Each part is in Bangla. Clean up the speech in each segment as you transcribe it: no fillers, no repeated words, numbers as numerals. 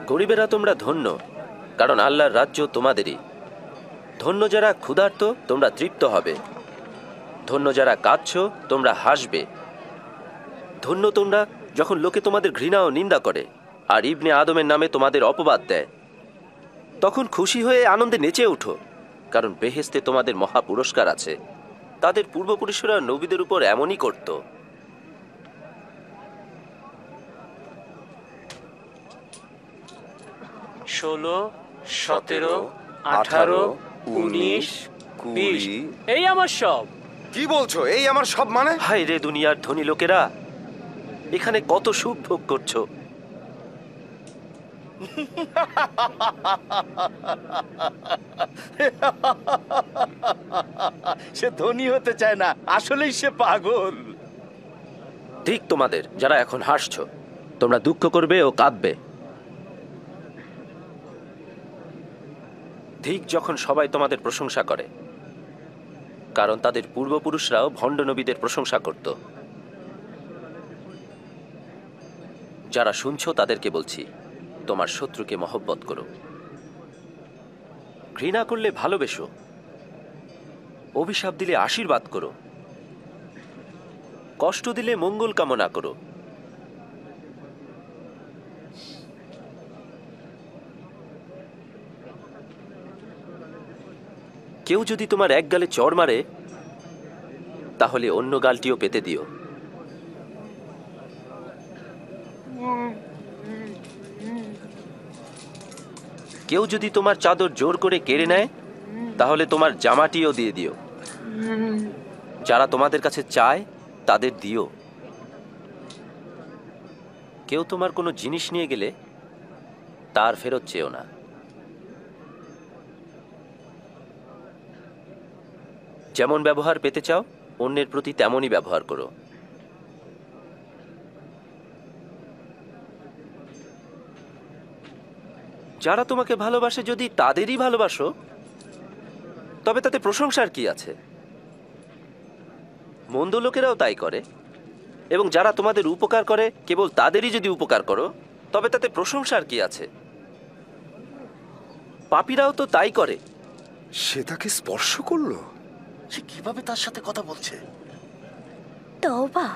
গরিবেরা তোমরা ধন্য, কারণ আল্লাহর রাজ্য তোমাদেরই। ধন্য যারা ক্ষুধার্ত, তোমরা তৃপ্ত হবে। ধন্য যারা কাঁদছ, তোমরা হাসবে। ধন্য তোমরা যখন লোকে তোমাদের ঘৃণা ও নিন্দা করে আর ইবনে আদমের নামে তোমাদের অপবাদ দেয়, তখন খুশি হয়ে আনন্দে নেচে ওঠো, কারণ বেহেশতে তোমাদের মহা পুরস্কার আছে। তাদের পূর্বপুরুষরা নবীদের উপর এমনই করত। ষোলো, 17, 18, 19, 20 এই আমার সব। কি বলছো এই আমার সব মানে? হায় রে দুনিয়ার ধনী লোকেরা, এখানে কত সুখ ভোগ করছো। সে ধনী হতে চায় না, আসলেই সে পাগল। ঠিক তোমাদের যারা এখন হাসছো, তোমরা দুঃখ করবে ও কাঁদবে। ঠিক যখন সবাই তোমাদের প্রশংসা করে, কারণ তাদের পূর্বপুরুষরাও ভণ্ড নবীদের প্রশংসা করত। যারা শুনছো তাদেরকে বলছি, তোমার শত্রুকে মহব্বত করো, ঘৃণা করলে ভালোবেসো, অভিশাপ দিলে আশীর্বাদ করো, কষ্ট দিলে মঙ্গল কামনা করো। কেউ যদি তোমার এক গালে চড় মারে, তাহলে অন্য গালটিও পেতে দিও। কেউ যদি তোমার চাদর জোর করে কেড়ে নেয়, তাহলে তোমার জামাটিও দিয়ে দিও। যারা তোমাদের কাছে চায় তাদের দিও। কেউ তোমার কোনো জিনিস নিয়ে গেলে তার ফেরত চেও না। যেমন ব্যবহার পেতে চাও, অন্যের প্রতি তেমনই ব্যবহার করো। যারা তোমাকে ভালোবাসে যদি তাদেরই ভালোবাসো, তবে তাতে প্রশংসার কি আছে? মন্দ লোকেরাও তাই করে। এবং যারা তোমাদের উপকার করে কেবল তাদেরই যদি উপকার করো, তবে তাতে প্রশংসার কি আছে? পাপীরাও তো তাই করে। সে তাকে স্পর্শ করলো। সে কিভাবে তার সাথে কথা বলছে? তওবা।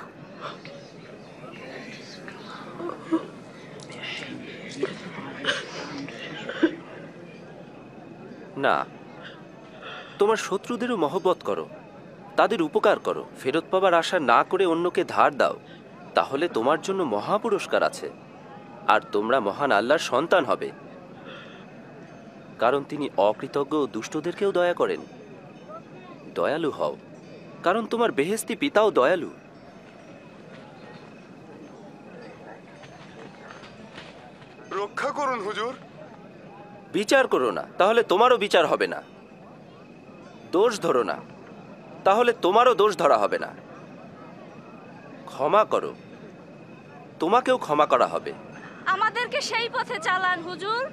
না, তোমার শত্রুদেরও মহব্বত করো, তাদের উপকার করো, ফেরত পাবার আশা না করে অন্যকে ধার দাও, তাহলে তোমার জন্য মহা পুরস্কার আছে। আর তোমরা মহান আল্লাহর সন্তান হবে, কারণ তিনি অকৃতজ্ঞ ও দুষ্টদেরকেও দয়া করেন। দয়ালু হও, কারণ তোমার বেহেশতি পিতাও দয়ালু। রক্ষা করুন হুজুর। বিচার করো না, তাহলে তোমারও বিচার হবে না। দোষ ধরো না, তাহলে তোমারও দোষ ধরা হবে না। ক্ষমা করো, তোমাকেও ক্ষমা করা হবে। আমাদেরকে সেই পথে চালান হুজুর।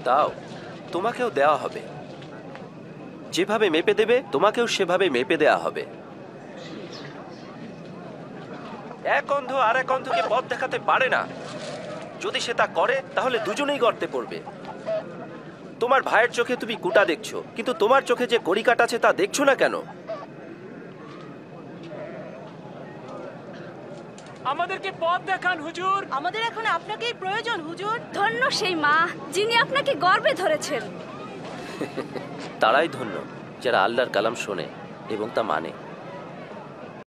দাও, তোমাকেও দেওয়া হবে। যেভাবে মেপে দেবে তোমাকেও সেভাবে মেপে দেওয়া হবে। এক অন্ধ আর এক অন্ধকে পথ দেখাতে পারে না। যদি সে তা করে তাহলে দুজনেই গর্তে পড়বে। তোমার ভাইয়ের চোখে তুমি কুটা দেখছো, কিন্তু তোমার চোখে যে কড়িকাঠ আছে তা দেখছো না কেন? আমাদেরকে পথ দেখান হুজুর। আমাদের এখন আপনাকেই প্রয়োজন হুজুর। ধন্য সেই মা যিনি আপনাকে গর্ভে ধরেছেন। তারাই ধন্য যারা আল্লাহর কালাম শোনে এবং তা মানে।